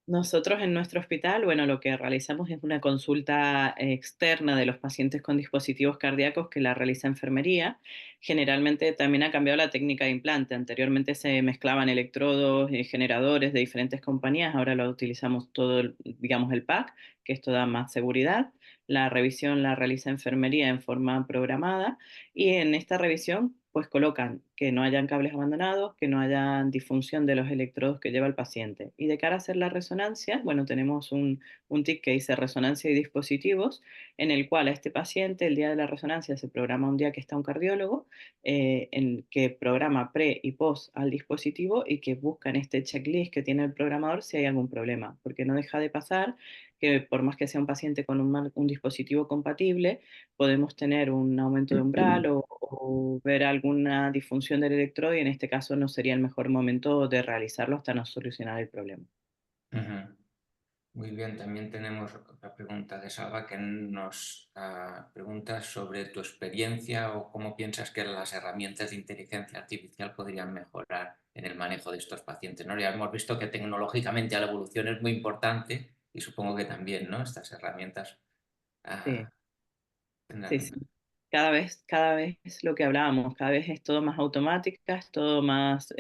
Nosotros en nuestro hospital, bueno, lo que realizamos es una consulta externa de los pacientes con dispositivos cardíacos que la realiza enfermería. Generalmente también ha cambiado la técnica de implante. Anteriormente se mezclaban electrodos y generadores de diferentes compañías. Ahora lo utilizamos todo, digamos, el pack, que esto da más seguridad. La revisión la realiza enfermería en forma programada, y en esta revisión pues colocan que no hayan cables abandonados, que no haya disfunción de los electrodos que lleva el paciente. Y de cara a hacer la resonancia, bueno, tenemos un TIC que dice resonancia y dispositivos, en el cual a este paciente el día de la resonancia se programa un día que está un cardiólogo, en que programa pre y post al dispositivo y que busca en este checklist que tiene el programador si hay algún problema, porque no deja de pasar que por más que sea un paciente con un dispositivo compatible, podemos tener un aumento de umbral o ver alguna disfunción del electrodo y en este caso no sería el mejor momento de realizarlo hasta no solucionar el problema. Ujú. Muy bien, también tenemos otra pregunta de Salva que nos pregunta sobre tu experiencia o cómo piensas que las herramientas de inteligencia artificial podrían mejorar en el manejo de estos pacientes, ¿no? Ya hemos visto que tecnológicamente la evolución es muy importante y supongo que también, ¿no? Estas herramientas Sí. ah, Sí, tendrán... sí. Cada vez es lo que hablábamos, cada vez es todo más automática, es todo más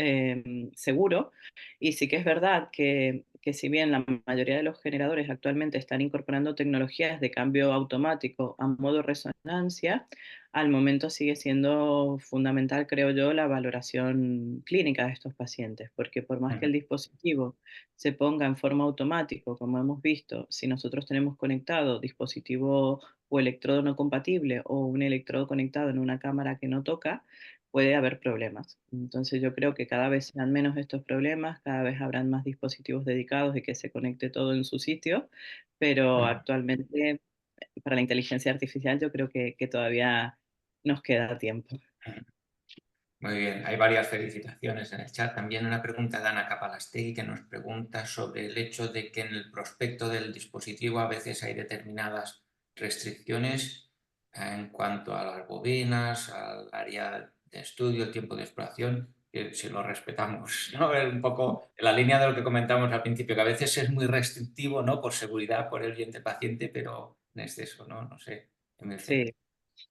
seguro. Y sí que es verdad que si bien la mayoría de los generadores actualmente están incorporando tecnologías de cambio automático a modo resonancia, al momento sigue siendo fundamental, creo yo, la valoración clínica de estos pacientes, porque por más que Ujú, el dispositivo se ponga en forma automático, como hemos visto, si nosotros tenemos conectado dispositivo o electrodo no compatible o un electrodo conectado en una cámara que no toca, puede haber problemas. Entonces yo creo que cada vez serán menos estos problemas, cada vez habrán más dispositivos dedicados y que se conecte todo en su sitio, pero ujú, actualmente para la inteligencia artificial yo creo que todavía nos queda tiempo. ujú. Muy bien, hay varias felicitaciones en el chat. También una pregunta de Ana Capalastegui que nos pregunta sobre el hecho de que en el prospecto del dispositivo a veces hay determinadas restricciones en cuanto a las bobinas, al área de estudio, el tiempo de exploración, que si lo respetamos, ¿no? Es un poco en la línea de lo que comentamos al principio, que a veces es muy restrictivo, ¿no? Por seguridad, por el bien del paciente, pero en exceso, ¿no? No sé, Emilce. Sí.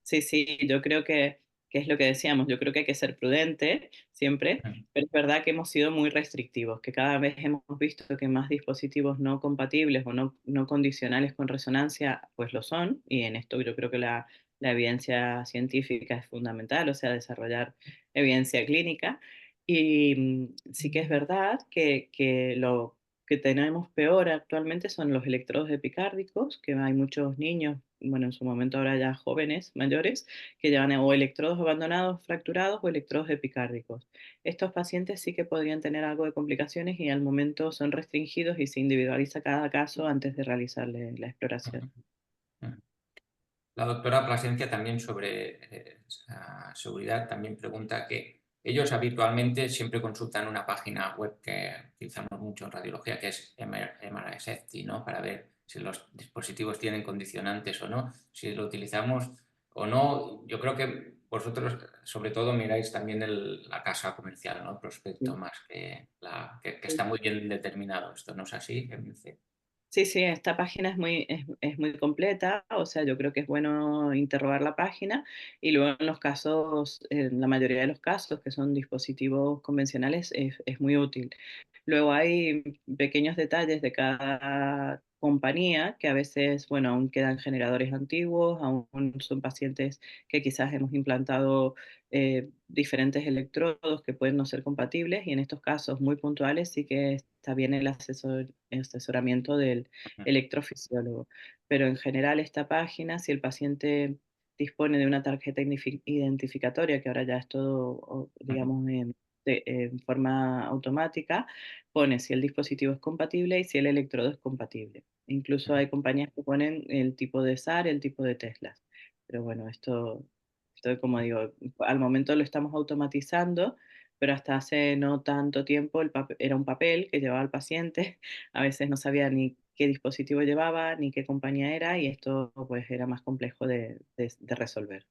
Sí, sí, yo creo que es lo que decíamos, yo creo que hay que ser prudente siempre, Ujú, pero es verdad que hemos sido muy restrictivos, que cada vez hemos visto que más dispositivos no compatibles o no condicionales con resonancia, pues lo son, y en esto yo creo que la evidencia científica es fundamental, o sea, desarrollar evidencia clínica. Y sí que es verdad que lo que tenemos peor actualmente son los electrodos epicárdicos, que hay muchos niños, bueno, en su momento ahora ya jóvenes, mayores, que llevan o electrodos abandonados, fracturados o electrodos epicárdicos. Estos pacientes sí que podrían tener algo de complicaciones y al momento son restringidos y se individualiza cada caso antes de realizarle la exploración. ujú, ujú. La doctora Plasencia también sobre seguridad también pregunta que ellos habitualmente siempre consultan una página web que utilizamos mucho en radiología, que es MRI Safety, ¿no? Para ver si los dispositivos tienen condicionantes o no, si lo utilizamos o no. Yo creo que vosotros sobre todo miráis también la casa comercial, ¿no? El prospecto más que que está muy bien determinado. ¿Esto no es así? Sí, sí, esta página es muy completa, o sea, yo creo que es bueno interrogar la página y luego en los casos, en la mayoría de los casos que son dispositivos convencionales, es muy útil. Luego hay pequeños detalles de cada compañía que a veces, bueno, aún quedan generadores antiguos, aún son pacientes que quizás hemos implantado diferentes electrodos que pueden no ser compatibles y en estos casos muy puntuales sí que está bien el asesoramiento del electrofisiólogo. Pero en general esta página, si el paciente dispone de una tarjeta identificatoria, que ahora ya es todo, digamos, en forma automática, pone si el dispositivo es compatible y si el electrodo es compatible. Incluso hay compañías que ponen el tipo de SAR, el tipo de Teslas. Pero bueno, esto como digo, al momento lo estamos automatizando, pero hasta hace no tanto tiempo era un papel que llevaba el paciente, a veces no sabía ni qué dispositivo llevaba, ni qué compañía era, y esto pues era más complejo de resolver.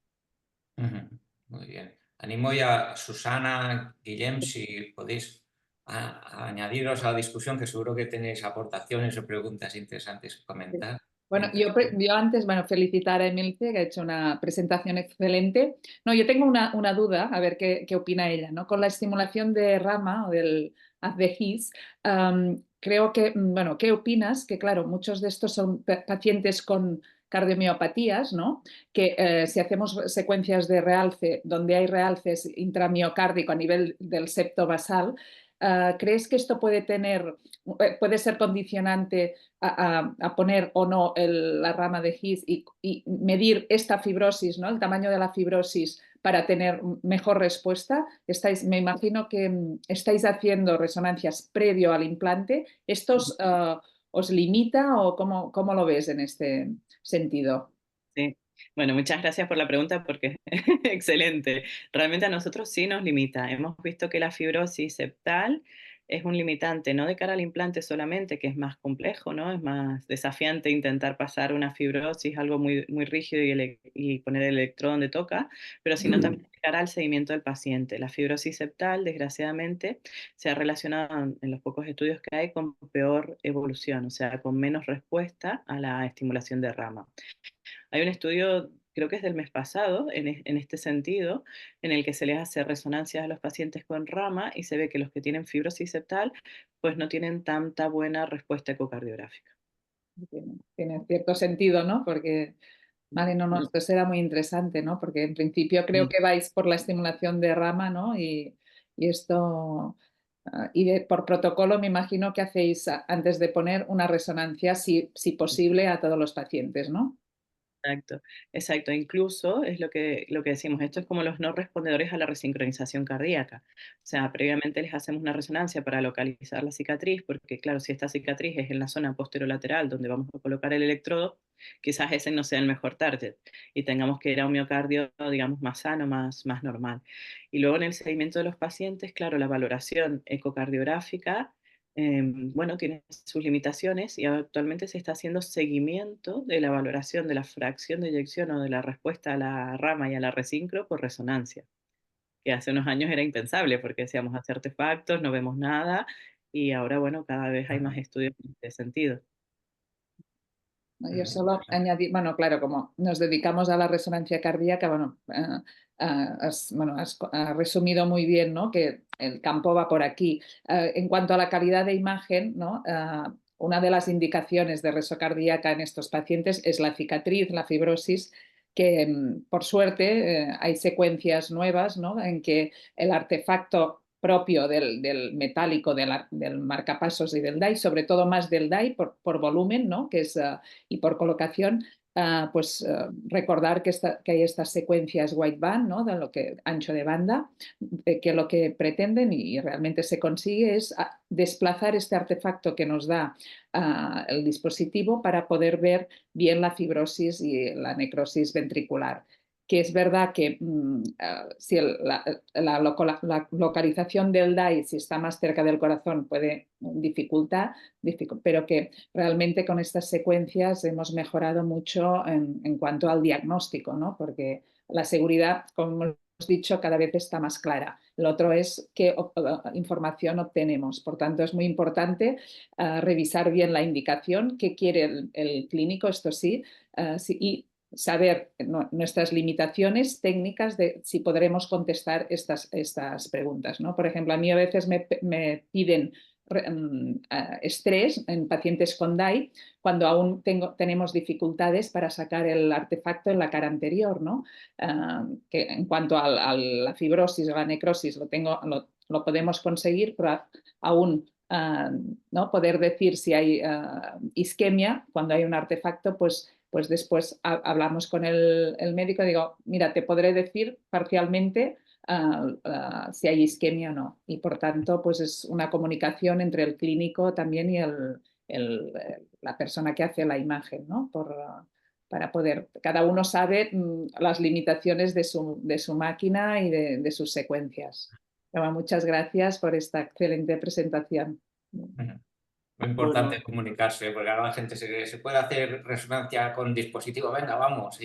Ujú, muy bien. Animo ya a Susana, Guillem, si podéis añadiros a la discusión, que seguro que tenéis aportaciones o preguntas interesantes que comentar. Bueno, Mientras... yo antes, bueno, felicitar a Emilce, que ha hecho una presentación excelente. No, yo tengo una duda, a ver qué opina ella, ¿no? Con la estimulación de Rama o del haz de His, creo que, bueno, ¿qué opinas? Que claro, muchos de estos son pacientes con cardiomiopatías, ¿no? Que si hacemos secuencias de realce, donde hay realces intramiocárdico a nivel del septo basal, ¿crees que esto puede ser condicionante a poner o no la rama de His y medir esta fibrosis, ¿no? El tamaño de la fibrosis para tener mejor respuesta? Me imagino que estáis haciendo resonancias previo al implante. ¿Esto os limita o cómo lo ves en este sentido? Sí. Bueno, muchas gracias por la pregunta porque es excelente. Realmente a nosotros sí nos limita. Hemos visto que la fibrosis septal es un limitante, no de cara al implante solamente, que es más complejo, ¿no? Es más desafiante intentar pasar una fibrosis, algo muy, muy rígido y poner el electrodo donde toca, pero sino también de cara al seguimiento del paciente. La fibrosis septal, desgraciadamente, se ha relacionado en los pocos estudios que hay con peor evolución, o sea, con menos respuesta a la estimulación de rama. Hay un estudio, creo que es del mes pasado, en este sentido, en el que se les hace resonancias a los pacientes con rama y se ve que los que tienen fibrosis septal, pues no tienen tanta buena respuesta ecocardiográfica. Tiene cierto sentido, ¿no? Porque, vale, no, esto será muy interesante, ¿no? Porque en principio creo que vais por la estimulación de rama, ¿no? Y esto, por protocolo me imagino que hacéis antes de poner una resonancia, si posible, a todos los pacientes, ¿no? Exacto, exacto. Incluso es lo que decimos, esto es como los no respondedores a la resincronización cardíaca. O sea, previamente les hacemos una resonancia para localizar la cicatriz, porque claro, si esta cicatriz es en la zona posterolateral donde vamos a colocar el electrodo, quizás ese no sea el mejor target y tengamos que ir a un miocardio, digamos, más sano, más normal. Y luego en el seguimiento de los pacientes, claro, la valoración ecocardiográfica bueno, tiene sus limitaciones y actualmente se está haciendo seguimiento de la valoración de la fracción de eyección o de la respuesta a la rama y a la resincro por resonancia, que hace unos años era impensable porque decíamos hace artefactos, no vemos nada y ahora, bueno, cada vez hay más estudios en este sentido. ¿No? Yo solo añadí, bueno, claro, como nos dedicamos a la resonancia cardíaca, bueno, has resumido muy bien, ¿no? Que el campo va por aquí. En cuanto a la calidad de imagen, ¿no? Una de las indicaciones de reso cardíaca en estos pacientes es la cicatriz, la fibrosis, que por suerte hay secuencias nuevas, ¿no? En que el artefacto propio del metálico, del marcapasos y del DAI, sobre todo más del DAI por volumen, ¿no? Que es, y por colocación, recordar que hay estas secuencias wideband, ¿no? De lo que ancho de banda, que lo que pretenden y realmente se consigue es desplazar este artefacto que nos da el dispositivo para poder ver bien la fibrosis y la necrosis ventricular. Que es verdad que si la localización del DAI, si está más cerca del corazón, puede dificultar, pero que realmente con estas secuencias hemos mejorado mucho en cuanto al diagnóstico, ¿no? Porque la seguridad, como hemos dicho, cada vez está más clara. Lo otro es qué información obtenemos. Por tanto, es muy importante revisar bien la indicación, qué quiere el clínico, esto sí, y saber nuestras limitaciones técnicas de si podremos contestar estas preguntas, ¿no? Por ejemplo, a mí a veces me piden estrés en pacientes con DAI cuando aún tenemos dificultades para sacar el artefacto en la cara anterior, ¿no? Que en cuanto a la fibrosis o la necrosis lo podemos conseguir, pero aún ¿no? Poder decir si hay isquemia cuando hay un artefacto, pues después hablamos con el médico y digo, mira, te podré decir parcialmente si hay isquemia o no. Y por tanto, pues es una comunicación entre el clínico también y la persona que hace la imagen, ¿no? Para poder, cada uno sabe las limitaciones de su máquina y de sus secuencias. Pero muchas gracias por esta excelente presentación. Muy importante Bueno, comunicarse, porque ahora la gente se puede hacer resonancia con dispositivo, venga, vamos,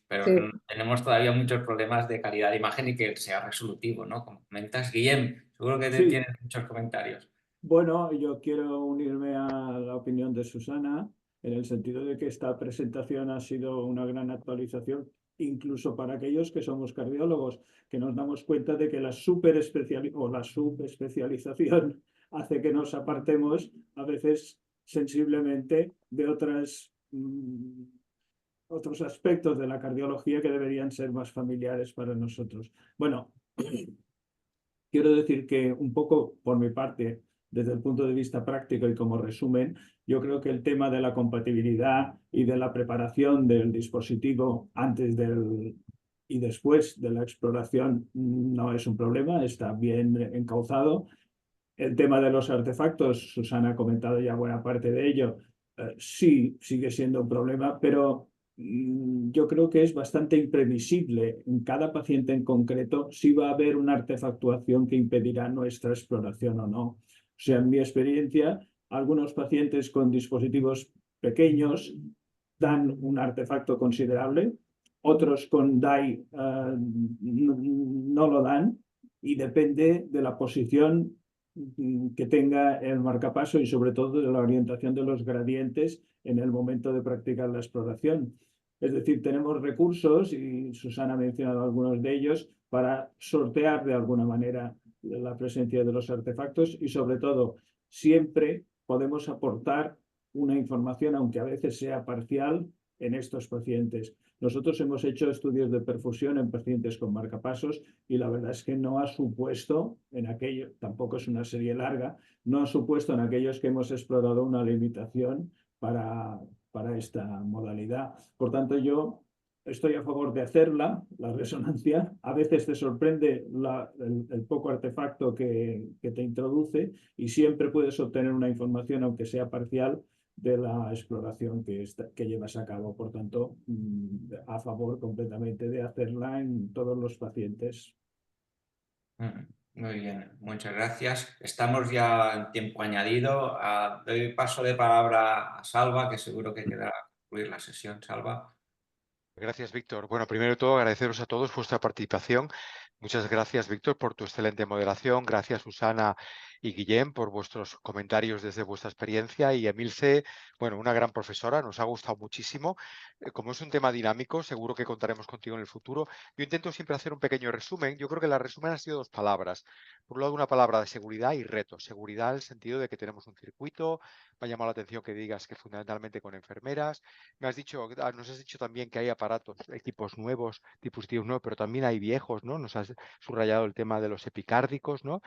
pero Sí. tenemos todavía muchos problemas de calidad de imagen y que sea resolutivo, ¿no? Como comentas, Guillem, seguro que sí, tienes muchos comentarios. bueno, yo quiero unirme a la opinión de Susana en el sentido de que esta presentación ha sido una gran actualización, incluso para aquellos que somos cardiólogos, que nos damos cuenta de que la subespecialización hace que nos apartemos a veces sensiblemente de otras otros aspectos de la cardiología que deberían ser más familiares para nosotros. Bueno, quiero decir que un poco por mi parte, desde el punto de vista práctico y como resumen, yo creo que el tema de la compatibilidad y de la preparación del dispositivo antes y después de la exploración no es un problema, está bien encauzado. El tema de los artefactos, Susana ha comentado ya buena parte de ello, sí sigue siendo un problema, pero yo creo que es bastante imprevisible en cada paciente en concreto si va a haber una artefactuación que impedirá nuestra exploración o no. O sea, en mi experiencia, algunos pacientes con dispositivos pequeños dan un artefacto considerable, otros con DAI no lo dan y depende de la posición que tenga el marcapaso y sobre todo de la orientación de los gradientes en el momento de practicar la exploración. Es decir, tenemos recursos, y Susana ha mencionado algunos de ellos, para sortear de alguna manera la presencia de los artefactos y sobre todo siempre podemos aportar una información, aunque a veces sea parcial, en estos pacientes. Nosotros hemos hecho estudios de perfusión en pacientes con marcapasos y la verdad es que no ha supuesto en aquello, tampoco es una serie larga, no ha supuesto en aquellos que hemos explorado una limitación para esta modalidad. Por tanto, yo estoy a favor de hacerla, la resonancia. A veces te sorprende el poco artefacto que te introduce y siempre puedes obtener una información, aunque sea parcial, de la exploración que llevas a cabo. Por tanto, a favor completamente de hacerla en todos los pacientes. Muy bien, muchas gracias. Estamos ya en tiempo añadido. Doy paso de palabra a Salva, que seguro que querrá concluir la sesión. Salva. Gracias, Víctor. Bueno, primero de todo, agradeceros a todos vuestra participación. Muchas gracias, Víctor, por tu excelente moderación. Gracias, Susana y Guillem, por vuestros comentarios desde vuestra experiencia. Y Emilce, bueno, una gran profesora, nos ha gustado muchísimo. Como es un tema dinámico, seguro que contaremos contigo en el futuro. Yo intento siempre hacer un pequeño resumen. Yo creo que la resumen han sido dos palabras. Por un lado, una palabra de seguridad y reto. Seguridad en el sentido de que tenemos un circuito. Me ha llamado la atención que digas que fundamentalmente con enfermeras. Nos has dicho también que hay aparatos, equipos nuevos, dispositivos nuevos, pero también hay viejos, ¿no? Nos has subrayado el tema de los epicárdicos, ¿no?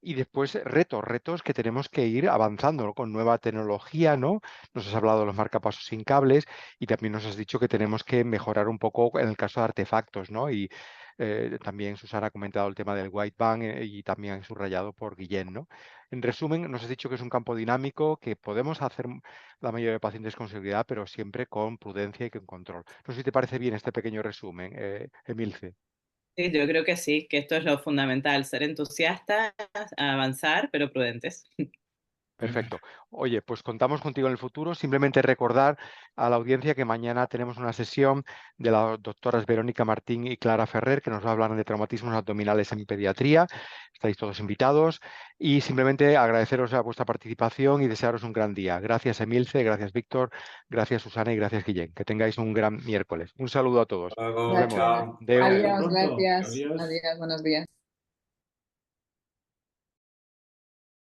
Y después retos que tenemos que ir avanzando, ¿no? Con nueva tecnología, ¿no? Nos has hablado de los marcapasos sin cables y también nos has dicho que tenemos que mejorar un poco en el caso de artefactos, ¿no? Y también Susana ha comentado el tema del wideband y también subrayado por Guillén, ¿no? En resumen, nos has dicho que es un campo dinámico, que podemos hacer la mayoría de pacientes con seguridad, pero siempre con prudencia y con control. No sé si te parece bien este pequeño resumen, Emilce. Sí, yo creo que sí, que esto es lo fundamental, ser entusiastas, avanzar, pero prudentes. Perfecto. Oye, pues contamos contigo en el futuro. Simplemente recordar a la audiencia que mañana tenemos una sesión de las doctoras Verónica Martín y Clara Ferrer, que nos va a hablar de traumatismos abdominales en pediatría. Estáis todos invitados. Y simplemente agradeceros a vuestra participación y desearos un gran día. Gracias, Emilce, gracias, Víctor, gracias, Susana, y gracias, Guillén. Que tengáis un gran miércoles. Un saludo a todos. Hasta luego, Nos vemos. chao. Adiós, Pronto. gracias. Adiós. Adiós, buenos días.